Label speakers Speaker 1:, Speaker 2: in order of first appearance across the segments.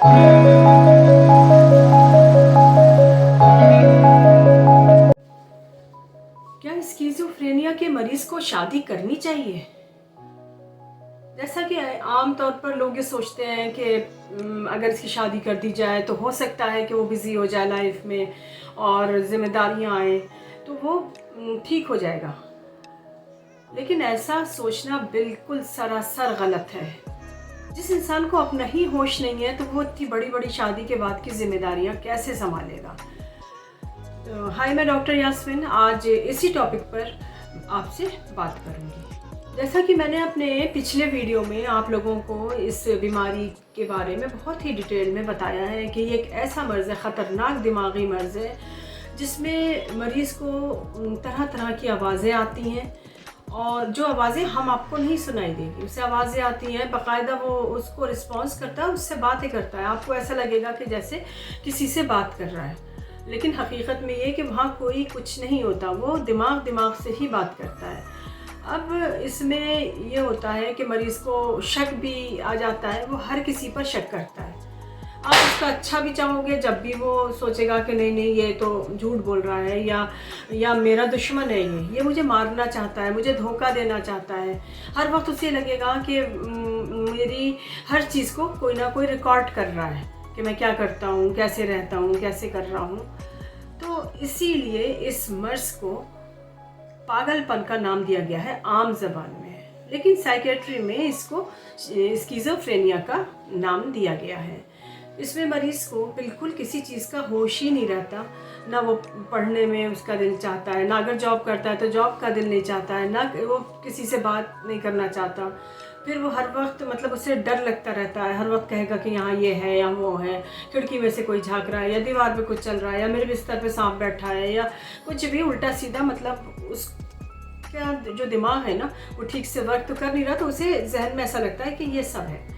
Speaker 1: क्या स्किज़ोफ्रेनिया के मरीज को शादी करनी चाहिए? जैसा कि आम तौर पर लोग ये सोचते हैं कि अगर इसकी शादी कर दी जाए तो हो सकता है कि वो बिज़ी हो जाए लाइफ में और ज़िम्मेदारियाँ आएँ तो वो ठीक हो जाएगा। लेकिन ऐसा सोचना बिल्कुल सरासर गलत है। जिस इंसान को अपना ही होश नहीं है तो वो इतनी बड़ी-बड़ी शादी के बाद की ज़िम्मेदारियाँ कैसे सँभालेगा? हाय, मैं डॉक्टर यास्मीन आज इसी टॉपिक पर आपसे बात करूंगी। जैसा कि मैंने अपने पिछले वीडियो में आप लोगों को इस बीमारी के बारे में बहुत ही डिटेल में बताया है कि ये एक ऐसा मर्ज़ है, ख़तरनाक दिमागी मर्ज़ है, जिसमें मरीज़ को तरह तरह की आवाज़ें आती हैं और जो आवाज़ें हम आपको नहीं सुनाई देगी, उससे आवाज़ें आती हैं, बाकायदा वो उसको रिस्पॉन्स करता है, उससे बातें करता है। आपको ऐसा लगेगा कि जैसे किसी से बात कर रहा है, लेकिन हकीकत में ये कि वहाँ कोई कुछ नहीं होता, वो दिमाग से ही बात करता है। अब इसमें ये होता है कि मरीज़ को शक भी आ जाता है, वो हर किसी पर शक करता है। आप उसका अच्छा भी चाहोगे, जब भी वो सोचेगा कि नहीं नहीं ये तो झूठ बोल रहा है या मेरा दुश्मन है, ये मुझे मारना चाहता है, मुझे धोखा देना चाहता है। हर वक्त उसे लगेगा कि मेरी हर चीज़ को कोई ना कोई रिकॉर्ड कर रहा है कि मैं क्या करता हूँ, कैसे रहता हूँ, कैसे कर रहा हूँ। तो इसीलिए इस मर्ज़ को पागलपन का नाम दिया गया है आम ज़बान में, लेकिन साइकियाट्री में इसको स्किज़ोफ्रेनिया का नाम दिया गया है। इसमें मरीज़ को बिल्कुल किसी चीज़ का होश ही नहीं रहता, ना वो पढ़ने में उसका दिल चाहता है, ना अगर जॉब करता है तो जॉब का दिल नहीं चाहता है, ना वो किसी से बात नहीं करना चाहता। फिर वो हर वक्त मतलब उसे डर लगता रहता है, हर वक्त कहेगा कि यहाँ ये है या वो है, खिड़की में से कोई झाँक रहा है या दीवार पे कुछ चल रहा है या मेरे बिस्तर पे सांप बैठा है या कुछ भी उल्टा सीधा, मतलब उसका जो दिमाग है ना वो ठीक से वर्क तो कर नहीं रहा, तो उसे जहन में ऐसा लगता है कि ये सब है।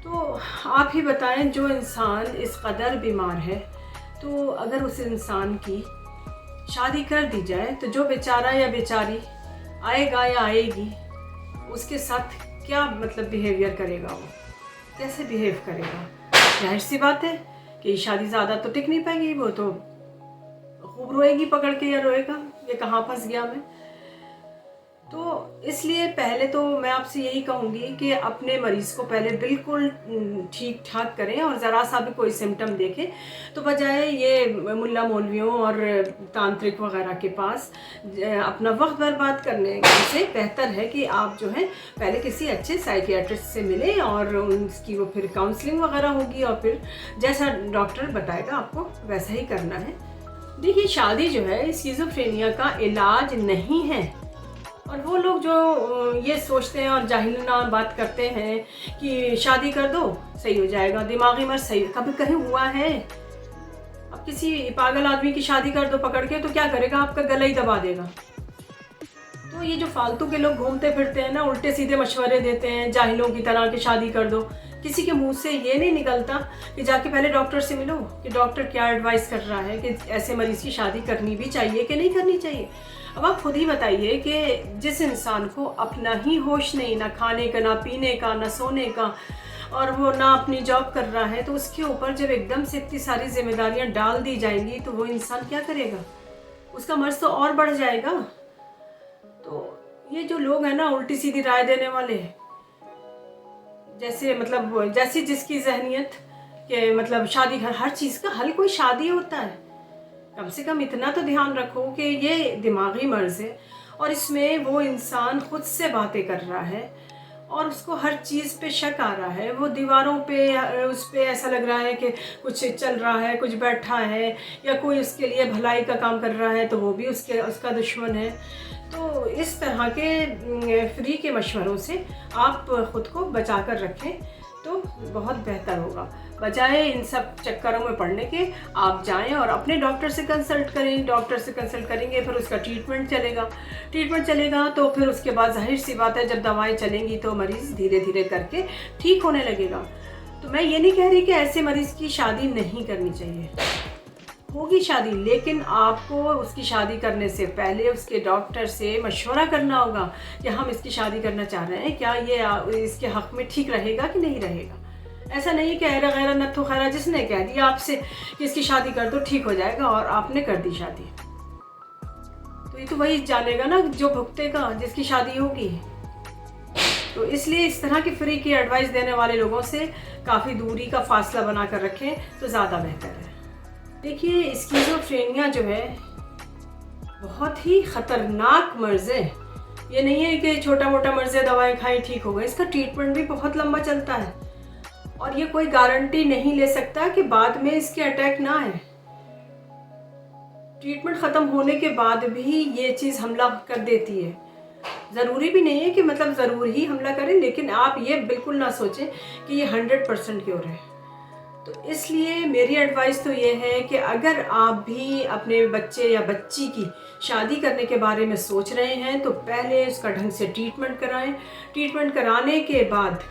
Speaker 1: तो आप ही बताएं, जो इंसान इस कदर बीमार है, तो अगर उस इंसान की शादी कर दी जाए तो जो बेचारा या बेचारी आएगा या आएगी, उसके साथ क्या मतलब बिहेवियर करेगा, वो कैसे बिहेव करेगा? जाहिर सी बात है कि शादी ज़्यादा तो टिक नहीं पाएगी, वो तो खूब रोएगी पकड़ के, या रोएगा ये कहाँ फंस गया मैं। तो इसलिए पहले तो मैं आपसे यही कहूँगी कि अपने मरीज़ को पहले बिल्कुल ठीक ठाक करें, और ज़रा सा भी कोई सिम्टम देखें तो बजाय ये मुल्ला मौलवियों और तांत्रिक वगैरह के पास अपना वक्त बर्बाद करने से बेहतर है कि आप जो है पहले किसी अच्छे साइकियाट्रिस्ट से मिलें और उसकी वो फिर काउंसलिंग वगैरह होगी, और फिर जैसा डॉक्टर बताएगा आपको वैसा ही करना है। देखिए, शादी जो है स्किज़ोफ्रेनिया का इलाज नहीं है, और वो लोग जो ये सोचते हैं और जाहिलना बात करते हैं कि शादी कर दो सही हो जाएगा, दिमागी मर्ज़ सही कभी कहीं हुआ है? अब किसी पागल आदमी की शादी कर दो पकड़ के तो क्या करेगा? आपका गला ही दबा देगा। तो ये जो फालतू के लोग घूमते फिरते हैं ना, उल्टे सीधे मशवरे देते हैं जाहिलों की तरह कि शादी कर दो, किसी के मुंह से ये नहीं निकलता कि जाके पहले डॉक्टर से मिलो कि डॉक्टर क्या एडवाइस कर रहा है कि ऐसे मरीज़ की शादी करनी भी चाहिए कि नहीं करनी चाहिए। अब आप खुद ही बताइए कि जिस इंसान को अपना ही होश नहीं, ना खाने का, ना पीने का, ना सोने का, और वो ना अपनी जॉब कर रहा है, तो उसके ऊपर जब एकदम से इतनी सारी जिम्मेदारियां डाल दी जाएंगी तो वो इंसान क्या करेगा? उसका मर्ज़ तो और बढ़ जाएगा। तो ये जो लोग हैं ना उल्टी सीधी राय देने वाले, जैसे मतलब जैसी जिसकी जहनियत कि मतलब शादी, हर चीज़ का हल कोई शादी होता है। कम से कम इतना तो ध्यान रखो कि ये दिमागी मर्ज़ है और इसमें वो इंसान खुद से बातें कर रहा है और उसको हर चीज़ पे शक आ रहा है। वो दीवारों पे, उस पे ऐसा लग रहा है कि कुछ चल रहा है, कुछ बैठा है, या कोई उसके लिए भलाई का काम कर रहा है तो वो भी उसका दुश्मन है। तो इस तरह के फ्री के मशवरों से आप ख़ुद को बचा कर रखें तो बहुत बेहतर होगा। बजाय इन सब चक्करों में पड़ने के आप जाएं और अपने डॉक्टर से कंसल्ट करें। डॉक्टर से कंसल्ट करेंगे फिर उसका ट्रीटमेंट चलेगा तो फिर उसके बाद जाहिर सी बात है जब दवाएं चलेंगी तो मरीज़ धीरे धीरे करके ठीक होने लगेगा। तो मैं ये नहीं कह रही कि ऐसे मरीज़ की शादी नहीं करनी चाहिए, होगी शादी, लेकिन आपको उसकी शादी करने से पहले उसके डॉक्टर से मशवरा करना होगा कि हम इसकी शादी करना चाह रहे हैं, क्या ये इसके हक़ में ठीक रहेगा कि नहीं रहेगा। ऐसा नहीं कि ऐरा गैरा नत्थो खैरा जिसने कह दिया आपसे कि इसकी शादी कर दो ठीक हो जाएगा और आपने कर दी शादी, तो ये तो वही जानेगा ना जो भुगतेगा, जिसकी शादी होगी। तो इसलिए इस तरह की फ्री की एडवाइस देने वाले लोगों से काफ़ी दूरी का फासला बना कर रखें तो ज़्यादा बेहतर है। देखिए, स्किज़ोफ्रेनिया जो है बहुत ही ख़तरनाक मर्ज़ है। ये नहीं है कि छोटा मोटा मर्ज़ है दवाएं खाई ठीक हो गए, इसका ट्रीटमेंट भी बहुत लंबा चलता है और ये कोई गारंटी नहीं ले सकता कि बाद में इसके अटैक ना आए। ट्रीटमेंट ख़त्म होने के बाद भी ये चीज़ हमला कर देती है। ज़रूरी भी नहीं है कि मतलब ज़रूर ही हमला करें, लेकिन आप ये बिल्कुल ना सोचें कि ये 100% क्योर है। तो इसलिए मेरी एडवाइस तो ये है कि अगर आप भी अपने बच्चे या बच्ची की शादी करने के बारे में सोच रहे हैं तो पहले उसका ढंग से ट्रीटमेंट कराएं। ट्रीटमेंट कराने के बाद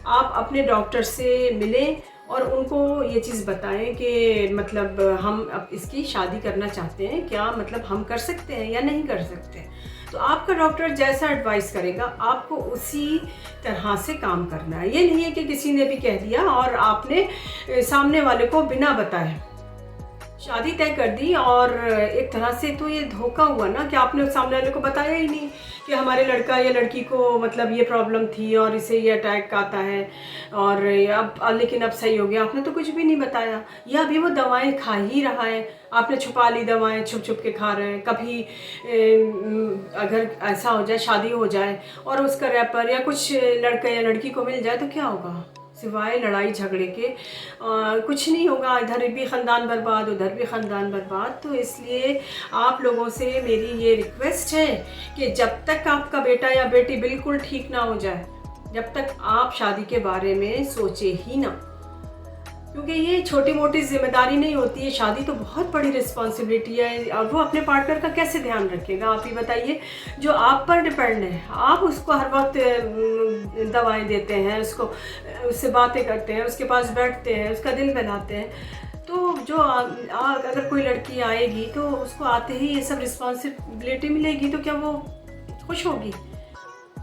Speaker 1: आप अपने डॉक्टर से मिलें और उनको ये चीज़ बताएं कि मतलब हम अब इसकी शादी करना चाहते हैं, क्या मतलब हम कर सकते हैं या नहीं कर सकते। तो आपका डॉक्टर जैसा एडवाइस करेगा आपको उसी तरह से काम करना है। ये नहीं है कि किसी ने भी कह दिया और आपने सामने वाले को बिना बताए शादी तय कर दी, और एक तरह से तो ये धोखा हुआ ना कि आपने सामने वाले को बताया ही नहीं कि हमारे लड़का या लड़की को मतलब ये प्रॉब्लम थी और इसे ये अटैक आता है और अब लेकिन अब सही हो गया। आपने तो कुछ भी नहीं बताया, या अभी वो दवाएं खा ही रहा है, आपने छुपा ली दवाएं, छुप छुप के खा रहे हैं। कभी अगर ऐसा हो जाए शादी हो जाए और उसका रैपर या कुछ लड़का या लड़की को मिल जाए तो क्या होगा, सिवाय लड़ाई झगड़े के कुछ नहीं होगा। इधर भी ख़ानदान बर्बाद, उधर भी ख़ानदान बर्बाद। तो इसलिए आप लोगों से मेरी ये रिक्वेस्ट है कि जब तक आपका बेटा या बेटी बिल्कुल ठीक ना हो जाए, जब तक आप शादी के बारे में सोचे ही ना, क्योंकि ये छोटी मोटी जिम्मेदारी नहीं होती है। शादी तो बहुत बड़ी रिस्पॉन्सिबिलिटी है और वो अपने पार्टनर का कैसे ध्यान रखेगा आप ही बताइए, जो आप पर डिपेंड है। आप उसको हर वक्त दवाएं देते हैं, उससे बातें करते हैं, उसके पास बैठते हैं, उसका दिल बहलाते हैं। तो जो अगर कोई लड़की आएगी तो उसको आते ही ये सब रिस्पॉन्सिबिलिटी मिलेगी तो क्या वो खुश होगी?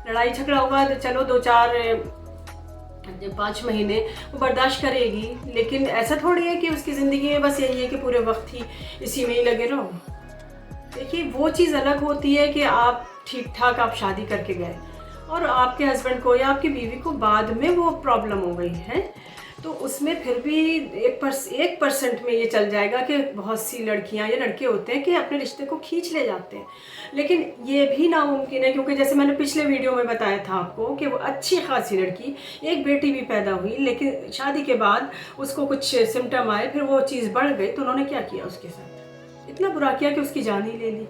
Speaker 1: लड़ाई झगड़ा होगा तो चलो 2-4-5 महीने वो बर्दाश्त करेगी, लेकिन ऐसा थोड़ी है कि उसकी ज़िंदगी में बस यही है कि पूरे वक्त ही इसी में ही लगे रहो। देखिए, वो चीज़ अलग होती है कि आप ठीक ठाक आप शादी करके गए और आपके हस्बैंड को या आपकी बीवी को बाद में वो प्रॉब्लम हो गई है, तो उसमें फिर भी 1% में ये चल जाएगा कि बहुत सी लड़कियां या लड़के होते हैं कि अपने रिश्ते को खींच ले जाते हैं। लेकिन ये भी नामुमकिन है, क्योंकि जैसे मैंने पिछले वीडियो में बताया था आपको कि वो अच्छी खासी लड़की, एक बेटी भी पैदा हुई, लेकिन शादी के बाद उसको कुछ सिम्टम आए, फिर वो चीज़ बढ़ गई, तो उन्होंने क्या किया उसके साथ, इतना बुरा किया कि उसकी जान ही ले ली।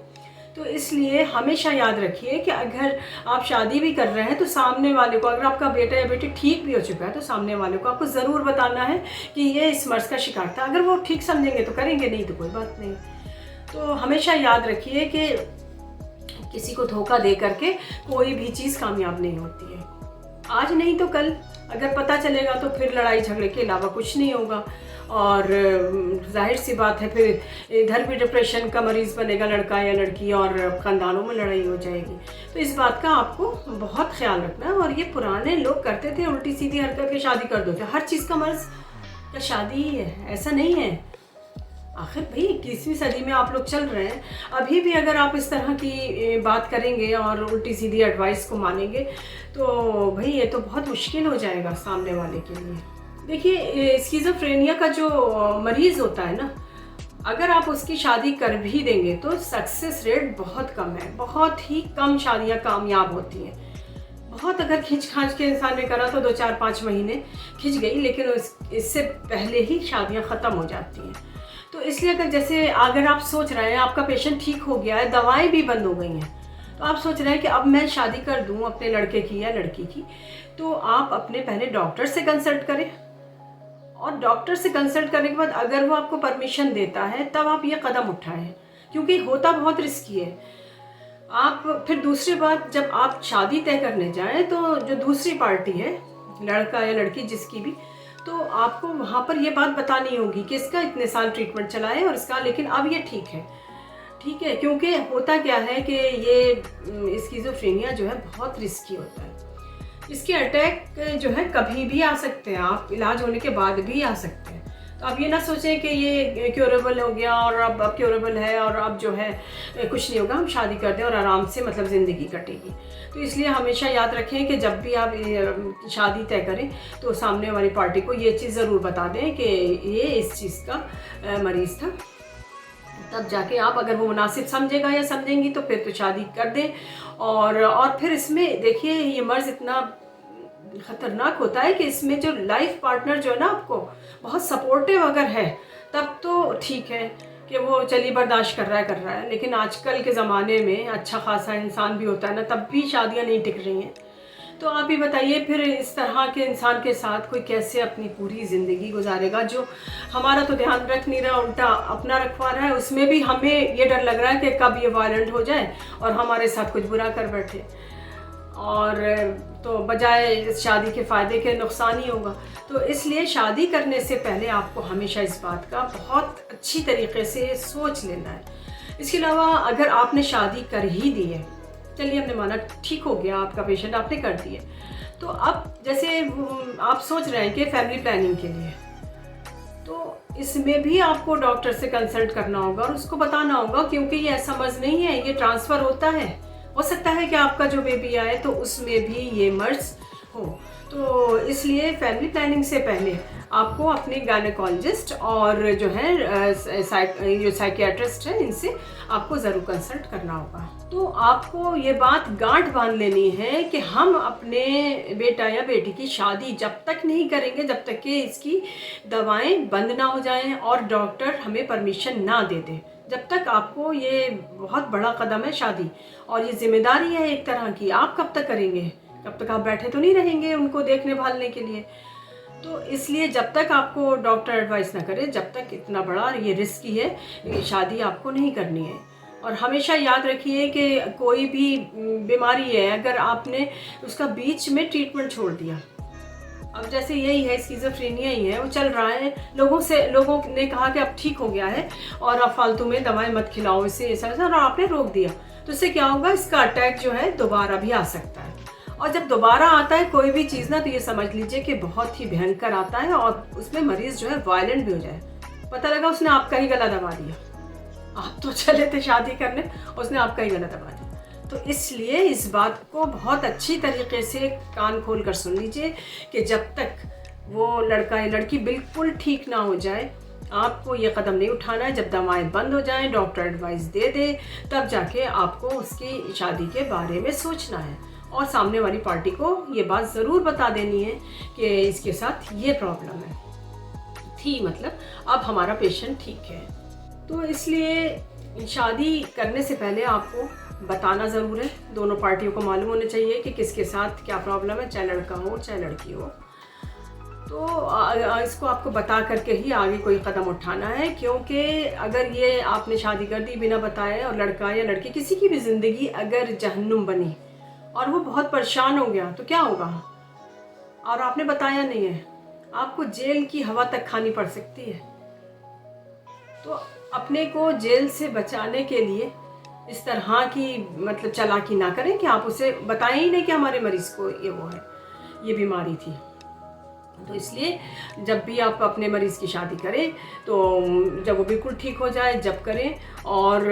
Speaker 1: तो इसलिए हमेशा याद रखिए कि अगर आप शादी भी कर रहे हैं तो सामने वाले को, अगर आपका बेटा या बेटी ठीक भी हो चुका है तो सामने वाले को आपको ज़रूर बताना है कि ये इस मर्ज़ का शिकार था। अगर वो ठीक समझेंगे तो करेंगे, नहीं तो कोई बात नहीं। तो हमेशा याद रखिए कि किसी को धोखा दे करके कोई भी चीज़ कामयाब नहीं होती है। आज नहीं तो कल अगर पता चलेगा तो फिर लड़ाई झगड़े के अलावा कुछ नहीं होगा, और जाहिर सी बात है फिर इधर भी डिप्रेशन का मरीज़ बनेगा लड़का या लड़की और ख़ानदानों में लड़ाई हो जाएगी। तो इस बात का आपको बहुत ख्याल रखना है। और ये पुराने लोग करते थे उल्टी सीधी हरकत के शादी कर दो, हर चीज़ का मर्ज़ क्या शादी ही है? ऐसा नहीं है। आखिर भाई 21वीं सदी में आप लोग चल रहे हैं, अभी भी अगर आप इस तरह की बात करेंगे और उल्टी सीधी एडवाइस को मानेंगे तो भाई ये तो बहुत मुश्किल हो जाएगा सामने वाले के लिए। देखिए, स्किज़ोफ्रेनिया का जो मरीज़ होता है ना, अगर आप उसकी शादी कर भी देंगे तो सक्सेस रेट बहुत कम है, बहुत ही कम शादियां कामयाब होती हैं। बहुत अगर खींच खांच के इंसान ने करा तो 2-4-5 महीने खिंच गई, लेकिन इससे पहले ही शादियां ख़त्म हो जाती हैं। तो इसलिए अगर आप सोच रहे हैं आपका पेशेंट ठीक हो गया है, दवाएं भी बंद हो गई हैं, तो आप सोच रहे हैं कि अब मैं शादी कर दूं अपने लड़के की या लड़की की, तो आप अपने पहले डॉक्टर से कंसल्ट करें, और डॉक्टर से कंसल्ट करने के बाद अगर वो आपको परमिशन देता है तब आप ये कदम उठाएं, क्योंकि होता बहुत रिस्की है। आप फिर दूसरी बात, जब आप शादी तय करने जाएं तो जो दूसरी पार्टी है, लड़का या लड़की जिसकी भी, तो आपको वहाँ पर ये बात बतानी होगी कि इसका इतने साल ट्रीटमेंट चला है और इसका लेकिन अब ये ठीक है। क्योंकि होता क्या है कि ये स्किज़ोफ्रेनिया जो है बहुत रिस्की होता है। इसके अटैक जो है कभी भी आ सकते हैं, आप इलाज होने के बाद भी आ सकते हैं। तो आप ये ना सोचें कि ये क्योरेबल हो गया और अब क्योरेबल है और अब जो है कुछ नहीं होगा, हम शादी कर दें और आराम से मतलब ज़िंदगी कटेगी। तो इसलिए हमेशा याद रखें कि जब भी आप शादी तय करें तो सामने वाली पार्टी को ये चीज़ ज़रूर बता दें कि ये इस चीज़ का मरीज़ था। तब जाके आप, अगर वो मुनासिब समझेगा या समझेंगी तो फिर तो शादी कर दें। और फिर इसमें देखिए ये मर्ज़ इतना ख़तरनाक होता है कि इसमें जो लाइफ पार्टनर जो है ना आपको बहुत सपोर्टिव अगर है तब तो ठीक है कि वो चलिए बर्दाश्त कर रहा है, लेकिन आजकल के ज़माने में अच्छा खासा इंसान भी होता है ना, तब भी शादियां नहीं टिक रही हैं। तो आप ही बताइए फिर इस तरह के इंसान के साथ कोई कैसे अपनी पूरी ज़िंदगी गुजारेगा, जो हमारा तो ध्यान रख नहीं रहा, उल्टा अपना रखवा रहा है। उसमें भी हमें ये डर लग रहा है कि कब ये वायलेंट हो जाए और हमारे साथ कुछ बुरा कर बैठे, और तो बजाय इस शादी के फ़ायदे के नुकसान ही होगा। तो इसलिए शादी करने से पहले आपको हमेशा इस बात का बहुत अच्छी तरीके से सोच लेना है। इसके अलावा अगर आपने शादी कर ही दी है, चलिए हमने माना ठीक हो गया आपका पेशेंट, आपने कर दिया, तो अब जैसे आप सोच रहे हैं कि फैमिली प्लानिंग के लिए, तो इसमें भी आपको डॉक्टर से कंसल्ट करना होगा और उसको बताना होगा, क्योंकि ये ऐसा मर्ज़ नहीं है, ये ट्रांसफ़र होता है। हो सकता है कि आपका जो बेबी आए तो उसमें भी ये मर्ज़ हो। तो इसलिए फैमिली प्लानिंग से पहले आपको अपने गायनेकोलॉजिस्ट और जो है जो साइकियाट्रिस्ट है, इनसे आपको ज़रूर कंसल्ट करना होगा। तो आपको ये बात गांठ बांध लेनी है कि हम अपने बेटा या बेटी की शादी जब तक नहीं करेंगे जब तक कि इसकी दवाएं बंद ना हो जाएं और डॉक्टर हमें परमिशन ना दे दे। जब तक आपको, ये बहुत बड़ा कदम है शादी, और ये जिम्मेदारी है एक तरह की, आप कब तक करेंगे? कब तक आप बैठे तो नहीं रहेंगे उनको देखने भालने के लिए। तो इसलिए जब तक आपको डॉक्टर एडवाइस ना करे, जब तक, इतना बड़ा ये रिस्की है, ये शादी आपको नहीं करनी है। और हमेशा याद रखिए कि कोई भी बीमारी है, अगर आपने उसका बीच में ट्रीटमेंट छोड़ दिया, अब जैसे यही है स्किज़ोफ्रेनिया ही है, वो चल रहा है, लोगों ने कहा कि अब ठीक हो गया है और अब फालतू में दवाएं मत खिलाओ इसे, ऐसा और आपने रोक दिया, तो इससे क्या होगा, इसका अटैक जो है दोबारा भी आ सकता है। और जब दोबारा आता है कोई भी चीज़ ना, तो ये समझ लीजिए कि बहुत ही भयंकर आता है और उसमें मरीज़ जो है वायलेंट भी हो जाए। पता लगा उसने आपका ही गला दबा दिया, आप तो चले थे शादी करने, उसने आपका ही गला दबा दिया। तो इसलिए इस बात को बहुत अच्छी तरीके से कान खोल कर सुन लीजिए कि जब तक वो लड़का या लड़की बिल्कुल ठीक ना हो जाए, आपको ये कदम नहीं उठाना है। जब दवाएं बंद हो जाएं, डॉक्टर एडवाइस दे दे, तब जाके आपको उसकी शादी के बारे में सोचना है और सामने वाली पार्टी को ये बात ज़रूर बता देनी है कि इसके साथ ये प्रॉब्लम है थी, मतलब अब हमारा पेशेंट ठीक है। तो इसलिए शादी करने से पहले आपको बताना ज़रूर है, दोनों पार्टियों को मालूम होना चाहिए कि किसके साथ क्या प्रॉब्लम है, चाहे लड़का हो चाहे लड़की हो। तो इसको आपको बता करके ही आगे कोई कदम उठाना है, क्योंकि अगर ये आपने शादी कर दी बिना बताए और लड़का या लड़की किसी की भी ज़िंदगी अगर जहन्नुम बनी और वो बहुत परेशान हो गया तो क्या होगा, और आपने बताया नहीं है, आपको जेल की हवा तक खानी पड़ सकती है। तो अपने को जेल से बचाने के लिए इस तरह की मतलब चालाकी ना करें कि आप उसे बताएं ही नहीं कि हमारे मरीज़ को ये वो है, ये बीमारी थी। तो इसलिए जब भी आप अपने मरीज़ की शादी करें तो जब वो बिल्कुल ठीक हो जाए जब करें, और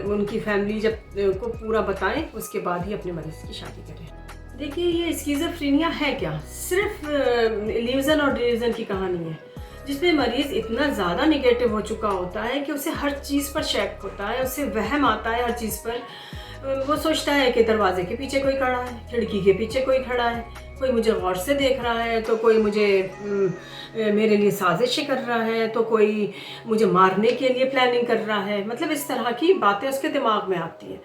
Speaker 1: उनकी फैमिली जब को पूरा बताएं, उसके बाद ही अपने मरीज़ की शादी करें। देखिए ये स्किज़ोफ्रेनिया है क्या, सिर्फ इल्यूज़न और डिल्यूज़न की कहानी है, जिसमें मरीज़ इतना ज़्यादा निगेटिव हो चुका होता है कि उसे हर चीज़ पर शक होता है, उसे वहम आता है हर चीज़ पर। वो सोचता है कि दरवाजे के पीछे कोई खड़ा है, खिड़की के पीछे कोई खड़ा है, कोई मुझे गौर से देख रहा है, तो कोई मुझे मेरे लिए साजिश कर रहा है, तो कोई मुझे मारने के लिए प्लानिंग कर रहा है। मतलब इस तरह की बातें उसके दिमाग में आती हैं।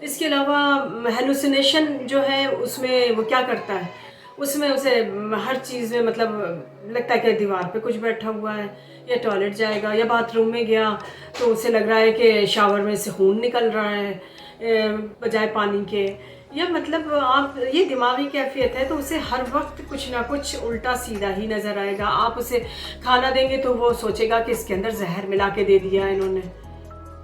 Speaker 1: इसके अलावा हेलुसिनेशन जो है उसमें वो क्या करता है, उसमें उसे हर चीज़ में मतलब लगता है कि दीवार पे कुछ बैठा हुआ है, या टॉयलेट जाएगा या बाथरूम में गया तो उसे लग रहा है कि शावर में से खून निकल रहा है बजाय पानी के, या मतलब आप ये दिमागी कैफियत है, तो उसे हर वक्त कुछ ना कुछ उल्टा सीधा ही नज़र आएगा। आप उसे खाना देंगे तो वो सोचेगा कि इसके अंदर जहर मिला के दे दिया इन्होंने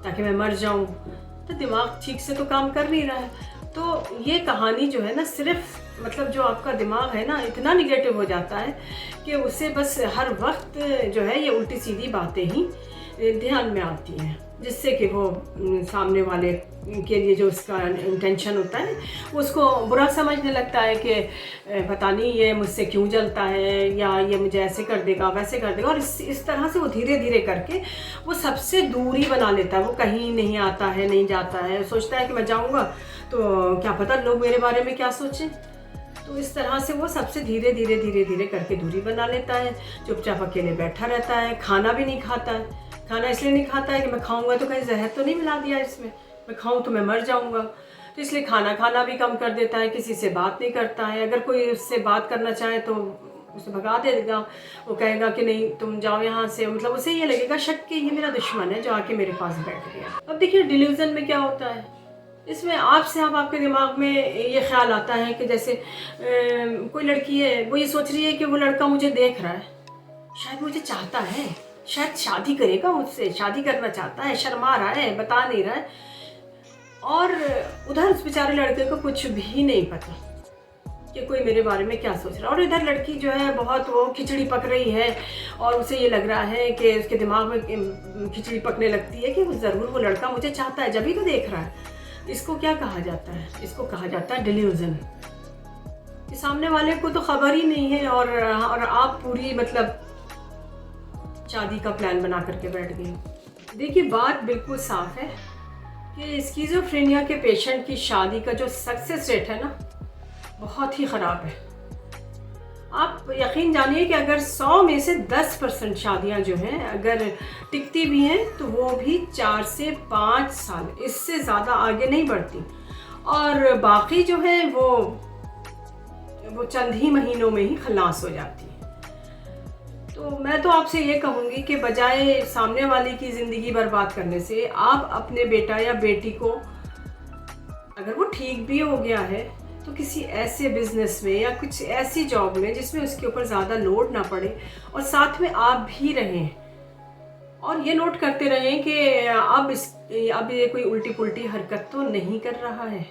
Speaker 1: ताकि मैं मर जाऊं, तो दिमाग ठीक से तो काम कर नहीं रहा है। तो ये कहानी जो है ना सिर्फ मतलब जो आपका दिमाग है ना इतना निगेटिव हो जाता है कि उसे बस हर वक्त जो है ये उल्टी सीधी बातें ही ध्यान में आती हैं, जिससे कि वो सामने वाले के लिए जो उसका इंटेंशन होता है वो उसको बुरा समझने लगता है कि पता नहीं ये मुझसे क्यों जलता है, या ये मुझे ऐसे कर देगा वैसे कर देगा। और इस तरह से वो धीरे धीरे करके वो सबसे दूरी बना लेता है। वो कहीं नहीं आता है, नहीं जाता है, सोचता है कि मैं जाऊँगा तो क्या पता लोग मेरे बारे में क्या सोचें। तो इस तरह से वो सबसे धीरे धीरे करके दूरी बना लेता है। चुपचाप अकेले बैठा रहता है, खाना भी नहीं खाता है। खाना इसलिए नहीं खाता है कि मैं खाऊंगा तो कहीं जहर तो नहीं मिला दिया इसमें, मैं खाऊं तो मैं मर जाऊंगा। तो इसलिए खाना भी कम कर देता है, किसी से बात नहीं करता है। अगर कोई उससे बात करना चाहे तो उसे भगा देगा, वो कहेगा कि नहीं तुम जाओ यहाँ से। मतलब उसे ये लगेगा शक कि ये मेरा दुश्मन है जो आके मेरे पास बैठ गया। अब देखिए डिल्यूजन में क्या होता है, इसमें आपके दिमाग में ये ख्याल आता है कि जैसे कोई लड़की है, वो ये सोच रही है कि वो लड़का मुझे देख रहा है, शायद मुझे चाहता है, शायद शादी करेगा मुझसे, शादी करना चाहता है, शर्मा रहा है, बता नहीं रहा है। और उधर उस बेचारे लड़के को कुछ भी नहीं पता कि कोई मेरे बारे में क्या सोच रहा है। और इधर लड़की जो है बहुत वो खिचड़ी पक रही है और उसे ये लग रहा है कि उसके दिमाग में खिचड़ी पकने लगती है कि ज़रूर वो लड़का मुझे चाहता है, जब ही तो देख रहा है। इसको क्या कहा जाता है? इसको कहा जाता है डिल्यूजन। कि सामने वाले को तो खबर ही नहीं है और आप पूरी मतलब शादी का प्लान बना करके बैठ गए। देखिए बात बिल्कुल साफ है कि स्किज़ोफ्रेनिया के पेशेंट की शादी का जो सक्सेस रेट है ना बहुत ही ख़राब है। आप यकीन जानिए कि अगर 100 में से 10% शादियां जो हैं अगर टिकती भी हैं तो वो भी 4 से 5 साल, इससे ज़्यादा आगे नहीं बढ़ती। और बाकी जो है वो चंद ही महीनों में ही खलास हो जाती है। तो मैं तो आपसे ये कहूँगी कि बजाय सामने वाले की ज़िंदगी बर्बाद करने से आप अपने बेटा या बेटी को, अगर वो ठीक भी हो गया है तो किसी ऐसे बिजनेस में या कुछ ऐसी जॉब में जिसमें उसके ऊपर ज़्यादा लोड ना पड़े और साथ में आप भी रहें और ये नोट करते रहें कि अब ये कोई उल्टी पुल्टी हरकत तो नहीं कर रहा है।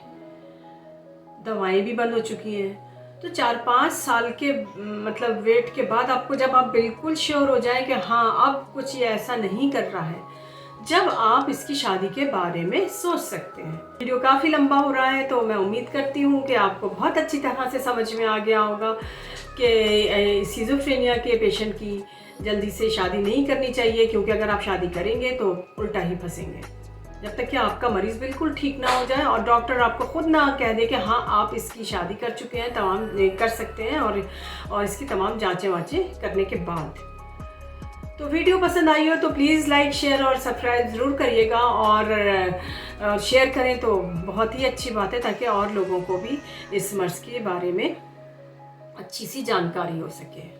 Speaker 1: दवाएं भी बंद हो चुकी हैं। तो 4-5 साल के मतलब वेट के बाद आपको, जब आप बिल्कुल श्योर हो जाए कि हाँ अब कुछ ये ऐसा नहीं कर रहा है, जब आप इसकी शादी के बारे में सोच सकते हैं। वीडियो काफ़ी लंबा हो रहा है तो मैं उम्मीद करती हूँ कि आपको बहुत अच्छी तरह से समझ में आ गया होगा कि स्किज़ोफ्रेनिया के पेशेंट की जल्दी से शादी नहीं करनी चाहिए, क्योंकि अगर आप शादी करेंगे तो उल्टा ही फंसेंगे। जब तक कि आपका मरीज़ बिल्कुल ठीक ना हो जाए और डॉक्टर आपको खुद ना कह दे कि हाँ आप इसकी शादी कर चुके हैं, तमाम कर सकते हैं और इसकी तमाम जांचें वाँचें करने के बाद। तो वीडियो पसंद आई हो तो प्लीज़ लाइक शेयर और सब्सक्राइब ज़रूर करिएगा और शेयर करें तो बहुत ही अच्छी बात है, ताकि और लोगों को भी इस मर्ज़ के बारे में अच्छी सी जानकारी हो सके।